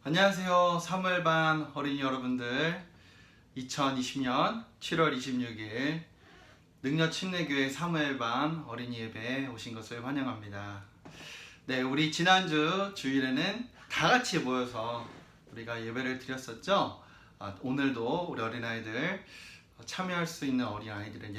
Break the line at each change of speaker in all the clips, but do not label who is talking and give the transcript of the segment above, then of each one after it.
안녕하세요. 사무엘반 어린이 여러분들, 2020년 7월 26일 능력침례교회 사무엘반 어린이 예배에 오신 것을 환영합니다. 네, 우리 지난주 주일에는 다 같이 모여서 우리가 예배를 드렸었죠. 오늘도 우리 어린아이들 참여할 수 있는 어린아이들은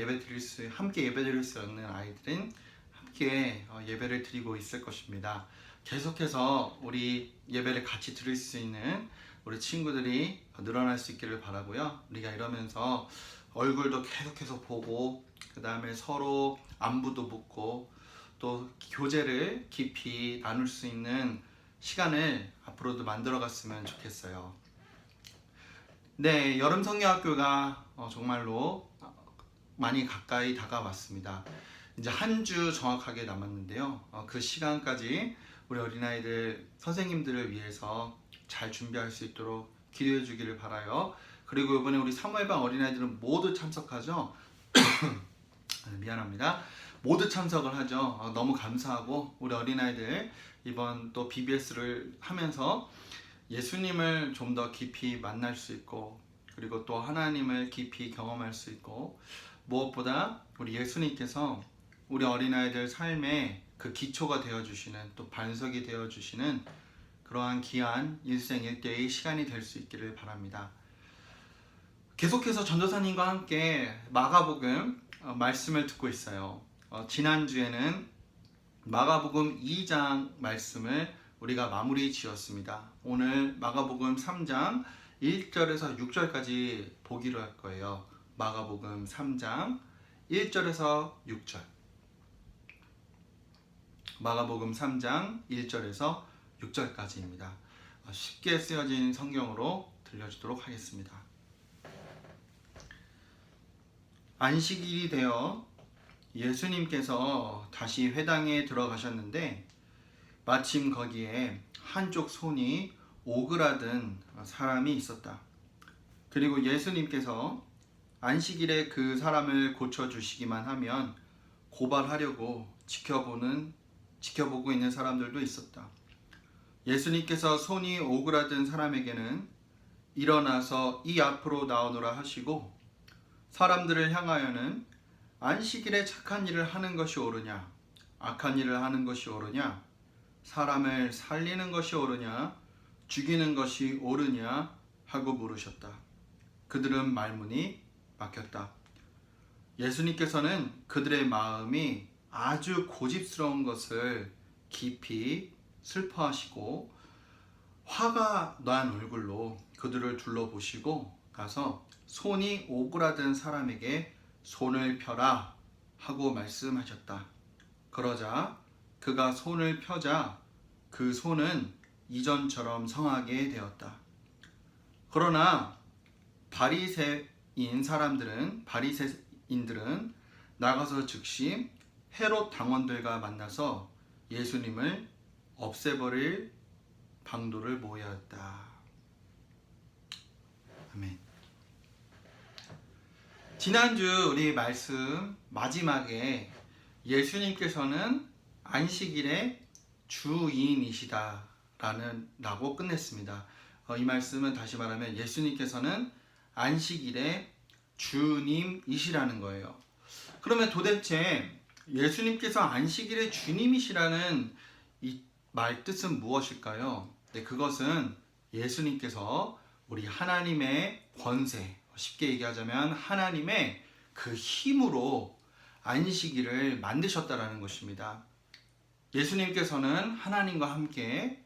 함께 예배 드릴 수 있는 아이들은 함께 예배를 드리고 있을 것입니다. 계속해서 우리 예배를 같이 드릴 수 있는 우리 친구들이 늘어날 수 있기를 바라고요. 우리가 이러면서 얼굴도 계속해서 보고, 그 다음에 서로 안부도 묻고, 또 교제를 깊이 나눌 수 있는 시간을 앞으로도 만들어 갔으면 좋겠어요. 네, 여름 성경학교가 정말로 많이 가까이 다가왔습니다. 이제 한 주 정확하게 남았는데요. 그 시간까지 우리 어린아이들 선생님들을 위해서 잘 준비할 수 있도록 기도해 주기를 바라요. 그리고 이번에 우리 사무엘반 어린아이들은 모두 참석하죠. 미안합니다. 모두 참석을 하죠. 너무 감사하고, 우리 어린아이들 이번 또 BBS를 하면서 예수님을 좀 더 깊이 만날 수 있고, 그리고 또 하나님을 깊이 경험할 수 있고, 무엇보다 우리 예수님께서 우리 어린아이들 삶에 그 기초가 되어주시는, 또 반석이 되어주시는 그러한 귀한 일생일대의 시간이 될 수 있기를 바랍니다. 계속해서 전도사님과 함께 마가복음 말씀을 듣고 있어요. 지난주에는 마가복음 2장 말씀을 우리가 마무리 지었습니다. 오늘 마가복음 3장 1절에서 6절까지 보기로 할 거예요. 마가복음 3장 1절에서 6절. 마가복음 3장 1절에서 6절까지입니다. 쉽게 쓰여진 성경으로 들려주도록 하겠습니다. 안식일이 되어 예수님께서 다시 회당에 들어가셨는데, 마침 거기에 한쪽 손이 오그라든 사람이 있었다. 그리고 예수님께서 안식일에 그 사람을 고쳐주시기만 하면 고발하려고 지켜보고 있는 사람들도 있었다. 예수님께서 손이 오그라든 사람에게는 일어나서 이 앞으로 나오너라 하시고, 사람들을 향하여는 안식일에 착한 일을 하는 것이 옳으냐, 악한 일을 하는 것이 옳으냐, 사람을 살리는 것이 옳으냐, 죽이는 것이 옳으냐 하고 물으셨다. 그들은 말문이 막혔다. 예수님께서는 그들의 마음이 아주 고집스러운 것을 깊이 슬퍼하시고, 화가 난 얼굴로 그들을 둘러보시고 가서 손이 오그라든 사람에게 손을 펴라 하고 말씀하셨다. 그러자 그가 손을 펴자 그 손은 이전처럼 성하게 되었다. 그러나 바리새인들은 나가서 즉시 헤롯 당원들과 만나서 예수님을 없애버릴 방도를 모였다. 아멘. 지난주 우리 말씀 마지막에 예수님께서는 안식일의 주인이시다라고 끝냈습니다. 이 말씀은 다시 말하면 예수님께서는 안식일의 주님이시라는 거예요. 그러면 도대체 예수님께서 안식일의 주님이시라는 이 말 뜻은 무엇일까요? 네, 그것은 예수님께서 우리 하나님의 권세, 쉽게 얘기하자면 하나님의 그 힘으로 안식일을 만드셨다라는 것입니다. 예수님께서는 하나님과 함께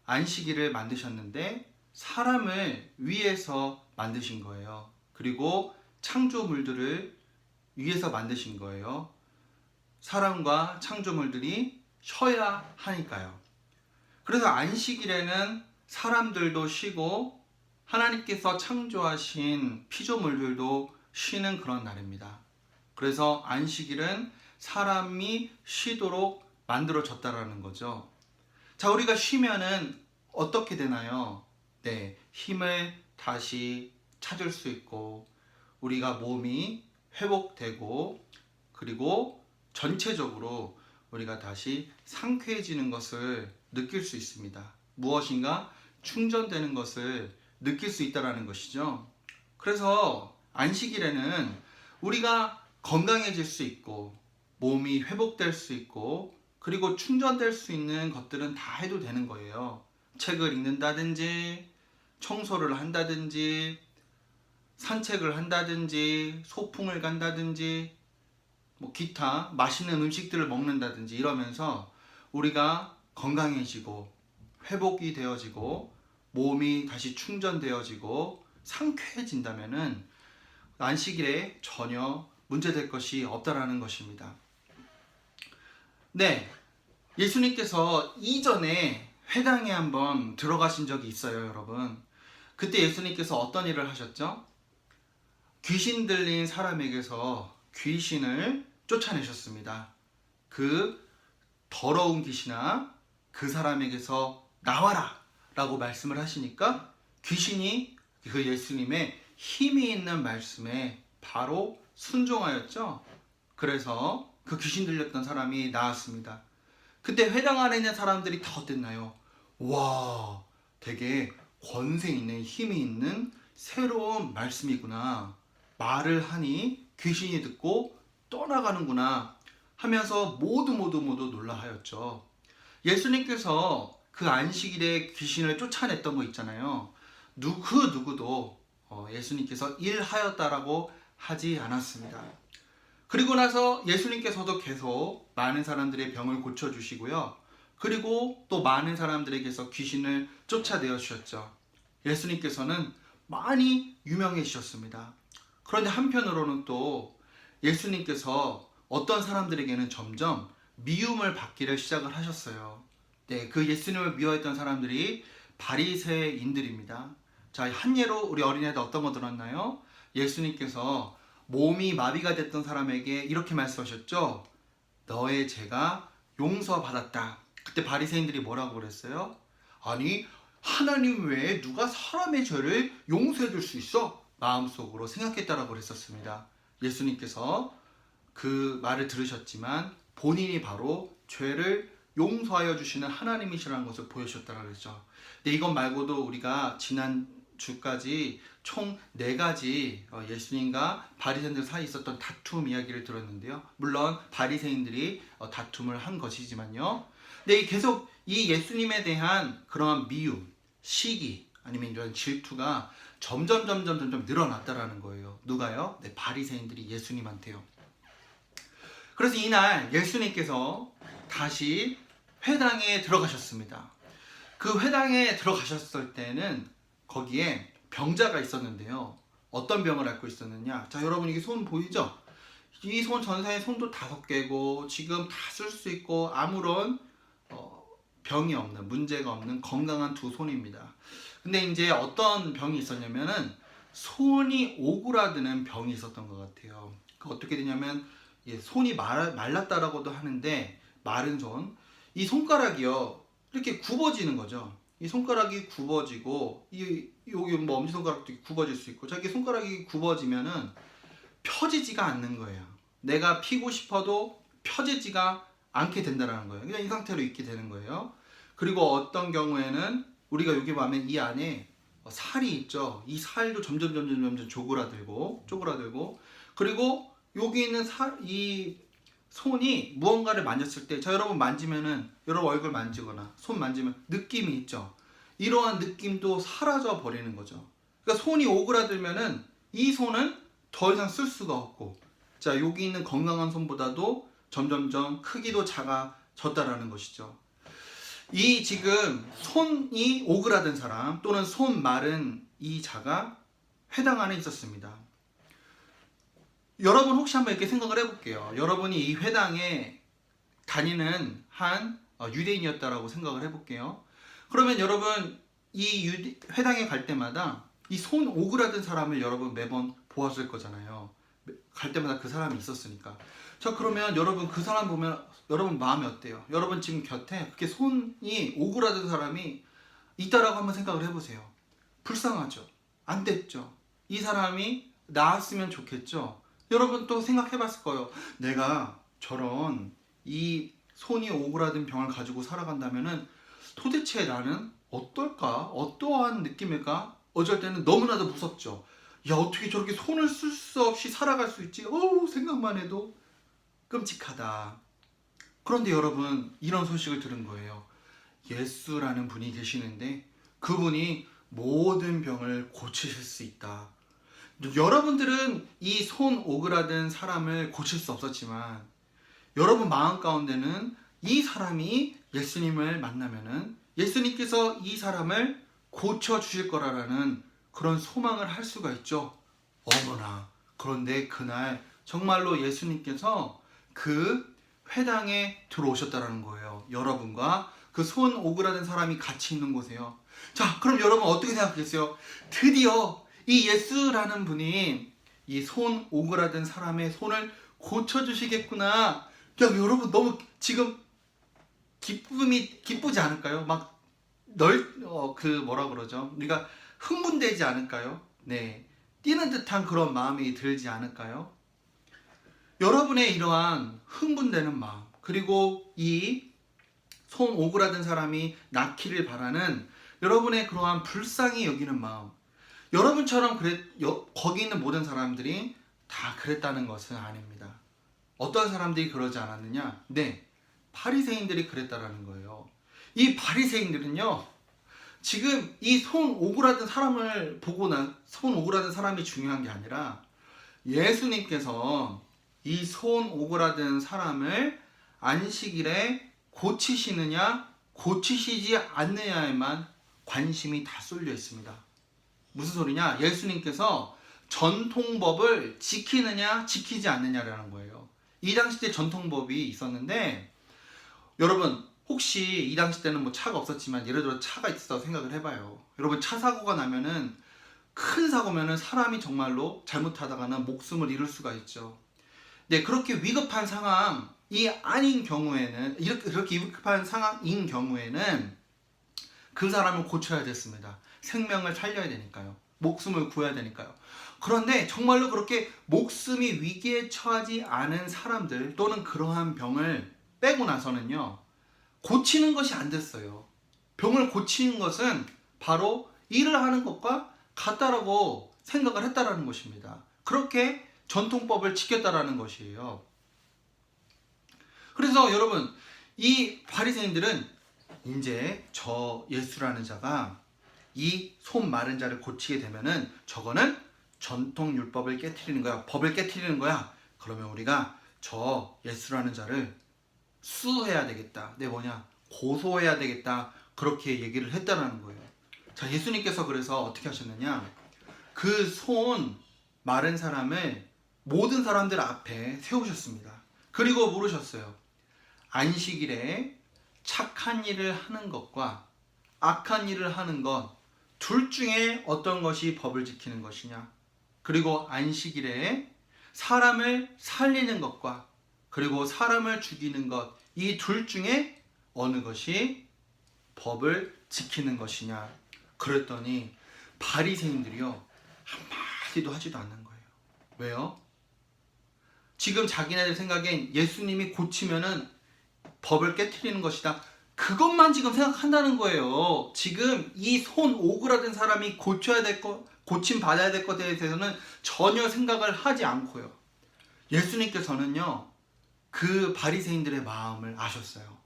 안식일을 만드셨는데 사람을 위해서 만드신 거예요. 그리고 창조물들을 위해서 만드신 거예요. 사람과 창조물들이 쉬어야 하니까요. 그래서 안식일에는 사람들도 쉬고 하나님께서 창조하신 피조물들도 쉬는 그런 날입니다. 그래서 안식일은 사람이 쉬도록 만들어졌다라는 거죠. 자, 우리가 쉬면은 어떻게 되나요? 네, 힘을 다시 찾을 수 있고, 우리가 몸이 회복되고, 그리고 전체적으로 우리가 다시 상쾌해지는 것을 느낄 수 있습니다. 무엇인가? 충전되는 것을 느낄 수 있다는 것이죠. 그래서 안식일에는 우리가 건강해질 수 있고 몸이 회복될 수 있고 그리고 충전될 수 있는 것들은 다 해도 되는 거예요. 책을 읽는다든지 청소를 한다든지 산책을 한다든지 소풍을 간다든지 뭐 기타 맛있는 음식들을 먹는다든지 이러면서 우리가 건강해지고 회복이 되어지고 몸이 다시 충전되어지고 상쾌해진다면은 안식일에 전혀 문제될 것이 없다라는 것입니다. 네, 예수님께서 이전에 회당에 한번 들어가신 적이 있어요, 여러분. 그때 예수님께서 어떤 일을 하셨죠? 귀신 들린 사람에게서 귀신을 쫓아내셨습니다. 그 더러운 귀신아, 그 사람에게서 나와라 라고 말씀을 하시니까 귀신이 그 예수님의 힘이 있는 말씀에 바로 순종하였죠. 그래서 그 귀신 들렸던 사람이 나았습니다. 그때 회당 안에 있는 사람들이 다 어땠나요? 와, 되게 권세 있는 힘이 있는 새로운 말씀이구나. 말을 하니 귀신이 듣고 떠나가는구나 하면서 모두 놀라하였죠. 예수님께서 그 안식일에 귀신을 쫓아냈던 거 있잖아요. 누구도 예수님께서 일하였다라고 하지 않았습니다. 그리고 나서 예수님께서도 계속 많은 사람들의 병을 고쳐주시고요. 그리고 또 많은 사람들에게서 귀신을 쫓아내어 주셨죠. 예수님께서는 많이 유명해지셨습니다. 그런데 한편으로는 또 예수님께서 어떤 사람들에게는 점점 미움을 받기를 시작을 하셨어요. 네, 그 예수님을 미워했던 사람들이 바리새인들입니다. 자, 한 예로 우리 어린이들 어떤 거 들었나요? 예수님께서 몸이 마비가 됐던 사람에게 이렇게 말씀하셨죠. 너의 죄가 용서받았다. 그때 바리새인들이 뭐라고 그랬어요? 아니, 하나님 외에 누가 사람의 죄를 용서해 줄 수 있어? 마음속으로 생각했다라고 그랬었습니다. 예수님께서 그 말을 들으셨지만 본인이 바로 죄를 용서하여 주시는 하나님이시라는 것을 보여주셨다고 그랬죠. 근데 이것 말고도 우리가 지난 주까지 총 4가지 예수님과 바리새인들 사이에 있었던 다툼 이야기를 들었는데요. 물론 바리새인들이 다툼을 한 것이지만요. 근데 계속 이 예수님에 대한 그러한 미움, 시기 아니면 이런 질투가 점점 늘어났다라는 거예요. 누가요? 네, 바리새인들이 예수님한테요. 그래서 이날 예수님께서 다시 회당에 들어가셨습니다. 그 회당에 들어가셨을 때는 거기에 병자가 있었는데요. 어떤 병을 앓고 있었느냐? 자, 여러분 이게 손 보이죠? 이 손 전사의 손도 5개고 지금 다 쓸 수 있고 아무런 병이 없는, 문제가 없는 건강한 2 손입니다. 근데 이제 어떤 병이 있었냐면은 손이 오그라드는 병이 있었던 것 같아요. 그 어떻게 되냐면 손이 말랐다라고도 하는데 마른 손, 이 손가락이요 이렇게 굽어지는 거죠. 이 손가락이 굽어지고 여기 뭐 엄지손가락도 굽어질 수 있고 자기 손가락이 굽어지면은 펴지지가 않는 거예요. 내가 피고 싶어도 펴지지가 않게 된다는 거예요. 그냥 이 상태로 있게 되는 거예요. 그리고 어떤 경우에는 우리가 여기 보면 이 안에 살이 있죠. 이 살도 점점 쪼그라들고 그리고 여기 있는 이 손이 무언가를 만졌을 때, 자 여러분 만지면은 여러분 얼굴 만지거나 손 만지면 느낌이 있죠. 이러한 느낌도 사라져 버리는 거죠. 그러니까 손이 오그라들면은 이 손은 더 이상 쓸 수가 없고, 자 여기 있는 건강한 손보다도 점점점 크기도 작아졌다라는 것이죠. 이 지금 손이 오그라든 사람 또는 손 마른 이 자가 회당 안에 있었습니다. 여러분 혹시 한번 이렇게 생각을 해볼게요. 여러분이 이 회당에 다니는 한 유대인이었다라고 생각을 해볼게요. 그러면 여러분 이 회당에 갈 때마다 이 손 오그라든 사람을 여러분 매번 보았을 거잖아요. 갈 때마다 그 사람이 있었으니까. 자 그러면 여러분 그 사람 보면 여러분 마음이 어때요? 여러분 지금 곁에 그렇게 손이 오그라든 사람이 있다라고 한번 생각을 해보세요. 불쌍하죠? 안 됐죠? 이 사람이 나았으면 좋겠죠? 여러분 또 생각해봤을 거예요. 내가 저런 이 손이 오그라든 병을 가지고 살아간다면은 도대체 나는 어떨까? 어떠한 느낌일까? 어쩔 때는 너무나도 무섭죠. 야, 어떻게 저렇게 손을 쓸 수 없이 살아갈 수 있지? 어우, 생각만 해도 끔찍하다. 그런데 여러분, 이런 소식을 들은 거예요. 예수라는 분이 계시는데 그분이 모든 병을 고치실 수 있다. 여러분들은 이 손 오그라든 사람을 고칠 수 없었지만 여러분 마음 가운데는 이 사람이 예수님을 만나면은 예수님께서 이 사람을 고쳐 주실 거라는 그런 소망을 할 수가 있죠. 어머나. 그런데 그날 정말로 예수님께서 그 회당에 들어오셨다는 거예요. 여러분과 그 손 오그라든 사람이 같이 있는 곳에요. 자, 그럼 여러분 어떻게 생각하겠어요? 드디어 이 예수라는 분이 이 손 오그라든 사람의 손을 고쳐주시겠구나. 야, 여러분 너무 지금 기쁘지 않을까요? 막 뭐라 그러죠? 우리가 흥분되지 않을까요? 네. 뛰는 듯한 그런 마음이 들지 않을까요? 여러분의 이러한 흥분되는 마음, 그리고 이 손 오그라든 사람이 낫기를 바라는 여러분의 그러한 불쌍히 여기는 마음, 여러분처럼 거기 있는 모든 사람들이 다 그랬다는 것은 아닙니다. 어떤 사람들이 그러지 않았느냐? 네, 바리새인들이 그랬다라는 거예요. 이 바리새인들은요, 지금 이 손 오그라든 사람을 손 오그라든 사람이 중요한 게 아니라 예수님께서 이 손 오그라든 사람을 안식일에 고치시느냐 고치시지 않느냐에만 관심이 다 쏠려 있습니다. 무슨 소리냐? 예수님께서 전통법을 지키느냐 지키지 않느냐라는 거예요. 이 당시 때 전통법이 있었는데, 여러분 혹시 이 당시 때는 뭐 차가 없었지만 예를 들어 차가 있었다고 생각을 해봐요. 여러분 차 사고가 나면은, 큰 사고면은 사람이 정말로 잘못하다가는 목숨을 잃을 수가 있죠. 네, 그렇게 위급한 상황이 아닌 경우에는, 그렇게 위급한 상황인 경우에는 그 사람을 고쳐야 됐습니다. 생명을 살려야 되니까요. 목숨을 구해야 되니까요. 그런데 정말로 그렇게 목숨이 위기에 처하지 않은 사람들 또는 그러한 병을 빼고 나서는요, 고치는 것이 안 됐어요. 병을 고치는 것은 바로 일을 하는 것과 같다라고 생각을 했다라는 것입니다. 그렇게 전통법을 지켰다라는 것이에요. 그래서 여러분, 이 바리새인들은 이제 저 예수라는 자가 이 손 마른 자를 고치게 되면은 저거는 전통 율법을 깨트리는 거야. 법을 깨트리는 거야. 그러면 우리가 저 예수라는 자를 수해야 되겠다. 고소해야 되겠다. 그렇게 얘기를 했다라는 거예요. 자, 예수님께서 그래서 어떻게 하셨느냐? 그 손 마른 사람을 모든 사람들 앞에 세우셨습니다. 그리고 물으셨어요. 안식일에 착한 일을 하는 것과 악한 일을 하는 것, 둘 중에 어떤 것이 법을 지키는 것이냐? 그리고 안식일에 사람을 살리는 것과 그리고 사람을 죽이는 것, 이 둘 중에 어느 것이 법을 지키는 것이냐? 그랬더니 바리새인들이요, 한마디도 하지도 않는 거예요. 왜요? 지금 자기네들 생각엔 예수님이 고치면은 법을 깨트리는 것이다. 그것만 지금 생각한다는 거예요. 지금 이 손 오그라든 사람이 고침 받아야 될 것에 대해서는 전혀 생각을 하지 않고요. 예수님께서는요, 그 바리새인들의 마음을 아셨어요.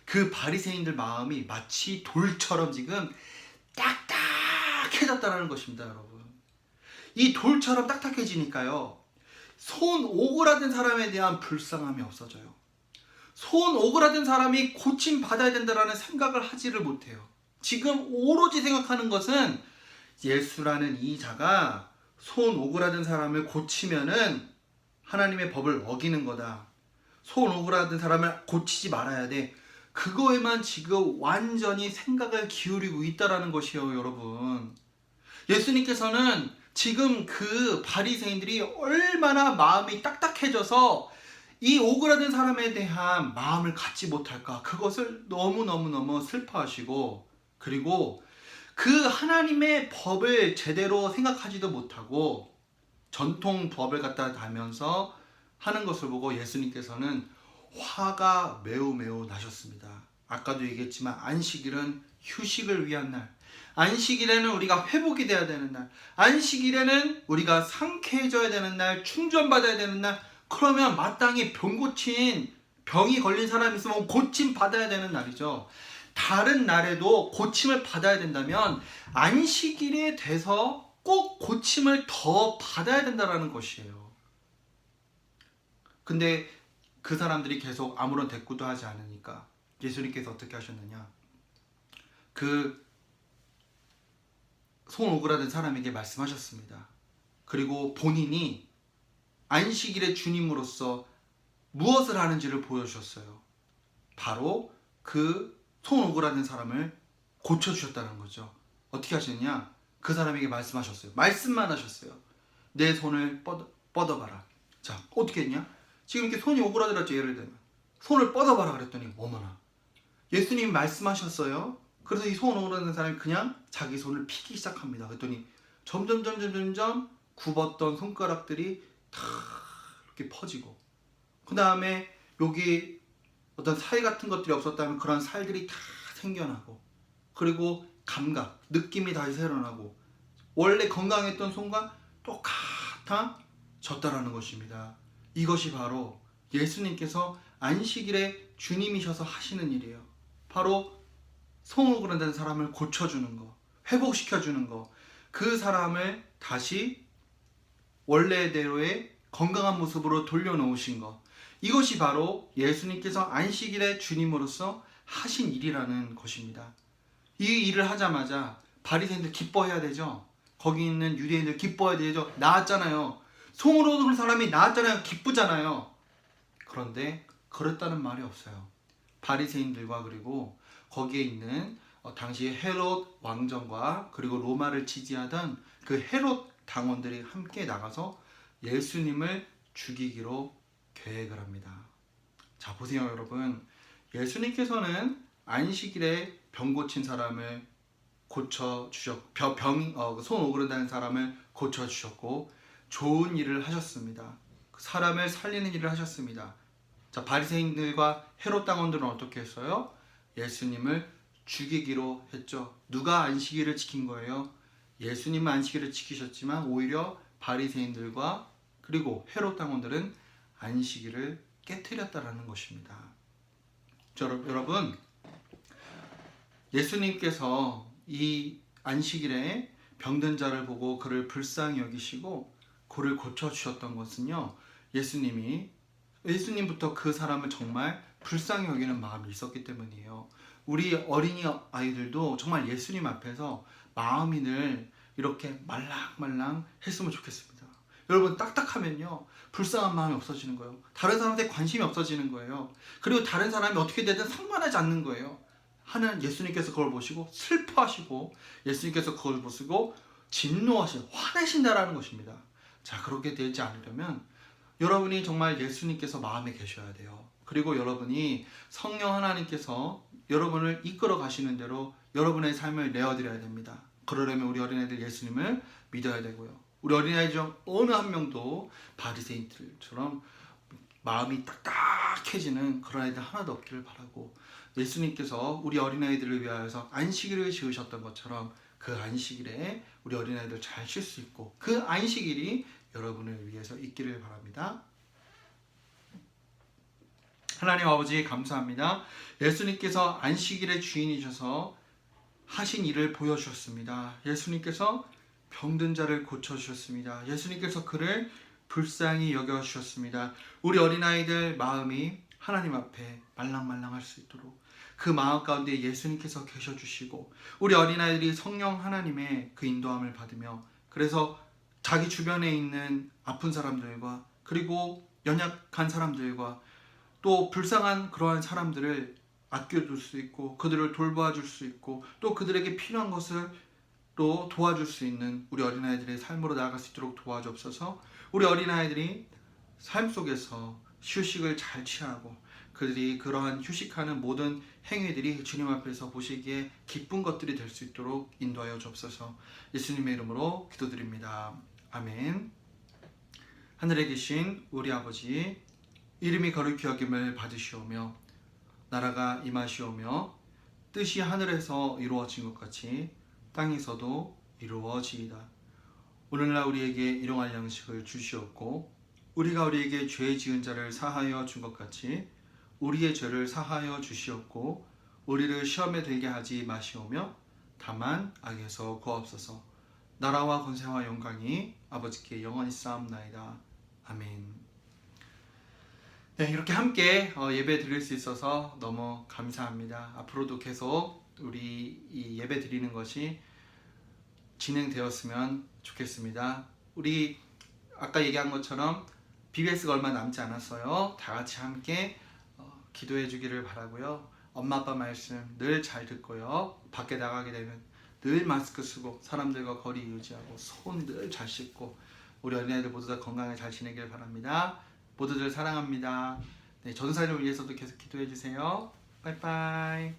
그 바리새인들 마음이 마치 돌처럼 지금 딱딱해졌다는 것입니다, 여러분. 이 돌처럼 딱딱해지니까요, 손 오그라든 사람에 대한 불쌍함이 없어져요. 손 오그라든 사람이 고침 받아야 된다라는 생각을 하지를 못해요. 지금 오로지 생각하는 것은 예수라는 이 자가 손 오그라든 사람을 고치면은 하나님의 법을 어기는 거다. 손 오그라든 사람을 고치지 말아야 돼. 그거에만 지금 완전히 생각을 기울이고 있다라는 것이에요, 여러분. 예수님께서는 지금 그 바리새인들이 얼마나 마음이 딱딱해져서 이 오그라든 사람에 대한 마음을 갖지 못할까, 그것을 너무너무 슬퍼하시고, 그리고 그 하나님의 법을 제대로 생각하지도 못하고 전통 법을 갖다 다면서 하는 것을 보고 예수님께서는 화가 매우 나셨습니다. 아까도 얘기했지만 안식일은 휴식을 위한 날, 안식일에는 우리가 회복이 돼야 되는 날, 안식일에는 우리가 상쾌해져야 되는 날, 충전받아야 되는 날. 그러면 마땅히 병이 걸린 사람이 있으면 고침 받아야 되는 날이죠. 다른 날에도 고침을 받아야 된다면 안식일에 돼서 꼭 고침을 더 받아야 된다는 것이에요. 근데 그 사람들이 계속 아무런 대꾸도 하지 않으니까 예수님께서 어떻게 하셨느냐, 그 손 오그라든 사람에게 말씀하셨습니다. 그리고 본인이 안식일의 주님으로서 무엇을 하는지를 보여주셨어요. 바로 그 손 오그라든 사람을 고쳐주셨다는 거죠. 어떻게 하시느냐, 그 사람에게 말씀하셨어요. 말씀만 하셨어요. 내 손을 뻗어봐라. 자, 어떻게 했냐, 지금 이렇게 손이 오그라들었죠. 예를 들면 손을 뻗어봐라 그랬더니 어머나, 예수님이 말씀하셨어요. 그래서 이 손 오그라든 사람이 그냥 자기 손을 피기 시작합니다. 그랬더니 점점 굽었던 손가락들이 다 이렇게 퍼지고, 그 다음에 여기 어떤 살 같은 것들이 없었다면 그런 살들이 다 생겨나고, 그리고 감각, 느낌이 다시 새어나고, 원래 건강했던 손과 똑같아졌다라는 것입니다. 이것이 바로 예수님께서 안식일에 주님이셔서 하시는 일이에요. 바로 손 오그라든 사람을 고쳐주는 거, 회복시켜주는 거, 그 사람을 다시 원래대로의 건강한 모습으로 돌려놓으신 거, 이것이 바로 예수님께서 안식일의 주님으로서 하신 일이라는 것입니다. 이 일을 하자마자 바리새인들 기뻐해야 되죠. 거기 있는 유대인들 기뻐해야 되죠. 나았잖아요. 손으로 오는 사람이 나았잖아요. 기쁘잖아요. 그런데 그랬다는 말이 없어요. 바리새인들과 그리고 거기에 있는 당시 헤롯 왕정과 그리고 로마를 지지하던 그 헤롯 당원들이 함께 나가서 예수님을 죽이기로 계획을 합니다. 자, 보세요 여러분. 예수님께서는 안식일에 병 고친 사람을 고쳐주셨고, 손 오그라든 사람을 고쳐주셨고, 좋은 일을 하셨습니다. 사람을 살리는 일을 하셨습니다. 자, 바리새인들과 헤롯 당원들은 어떻게 했어요? 예수님을 죽이기로 했죠. 누가 안식일을 지킨 거예요? 예수님은 안식일을 지키셨지만 오히려 바리새인들과 그리고 헤롯 당원들은 안식일을 깨트렸다라는 것입니다. 여러분, 예수님께서 이 안식일에 병든 자를 보고 그를 불쌍히 여기시고 그를 고쳐주셨던 것은요, 예수님부터 그 사람을 정말 불쌍히 여기는 마음이 있었기 때문이에요. 우리 어린이 아이들도 정말 예수님 앞에서 마음이 늘 이렇게 말랑말랑 했으면 좋겠습니다. 여러분, 딱딱하면요 불쌍한 마음이 없어지는 거예요. 다른 사람한테 관심이 없어지는 거예요. 그리고 다른 사람이 어떻게 되든 상관하지 않는 거예요. 하는 예수님께서 그걸 보시고 슬퍼하시고, 예수님께서 그걸 보시고 진노하시고 화내신다라는 것입니다. 자, 그렇게 되지 않으려면 여러분이 정말 예수님께서 마음에 계셔야 돼요. 그리고 여러분이 성령 하나님께서 여러분을 이끌어 가시는 대로 여러분의 삶을 내어드려야 됩니다. 그러려면 우리 어린아이들 예수님을 믿어야 되고요. 우리 어린아이 중 어느 한 명도 바리새인들처럼 마음이 딱딱해지는 그런 아이들 하나도 없기를 바라고, 예수님께서 우리 어린아이들을 위하여서 안식일을 지으셨던 것처럼 그 안식일에 우리 어린아이들 잘 쉴 수 있고, 그 안식일이 여러분을 위해서 있기를 바랍니다. 하나님 아버지 감사합니다. 예수님께서 안식일의 주인이셔서 하신 일을 보여주셨습니다. 예수님께서 병든 자를 고쳐주셨습니다. 예수님께서 그를 불쌍히 여겨주셨습니다. 우리 어린아이들 마음이 하나님 앞에 말랑말랑할 수 있도록 그 마음 가운데 예수님께서 계셔주시고, 우리 어린아이들이 성령 하나님의 그 인도함을 받으며, 그래서 자기 주변에 있는 아픈 사람들과 그리고 연약한 사람들과 또 불쌍한 그러한 사람들을 아껴줄 수 있고, 그들을 돌봐줄 수 있고, 또 그들에게 필요한 것을 또 도와줄 수 있는 우리 어린아이들의 삶으로 나아갈 수 있도록 도와주옵소서. 우리 어린아이들이 삶 속에서 휴식을 잘 취하고, 그들이 그러한 휴식하는 모든 행위들이 주님 앞에서 보시기에 기쁜 것들이 될 수 있도록 인도하여 주옵소서. 예수님의 이름으로 기도드립니다. 아멘. 하늘에 계신 우리 아버지, 이름이 거룩히 여김을 받으시오며 나라가 임하시오며 뜻이 하늘에서 이루어진 것 같이 땅에서도 이루어지이다. 오늘날 우리에게 일용할 양식을 주시옵고 우리가 우리에게 죄 지은 자를 사하여 준 것 같이 우리의 죄를 사하여 주시옵고 우리를 시험에 들게 하지 마시오며 다만 악에서 구하옵소서. 나라와 권세와 영광이 아버지께 영원히 쌓옵나이다. 아멘. 네, 이렇게 함께 예배 드릴 수 있어서 너무 감사합니다. 앞으로도 계속 우리 이 예배 드리는 것이 진행되었으면 좋겠습니다. 우리 아까 얘기한 것처럼 BBS가 얼마 남지 않았어요. 다 같이 함께 기도해 주기를 바라고요. 엄마 아빠 말씀 늘 잘 듣고요. 밖에 나가게 되면 늘 마스크 쓰고 사람들과 거리 유지하고 손 늘 잘 씻고 우리 어린아이들 모두 다 건강하게 잘 지내길 바랍니다. 모두들 사랑합니다. 네, 전사를 위해서도 계속 기도해 주세요. 빠이빠이.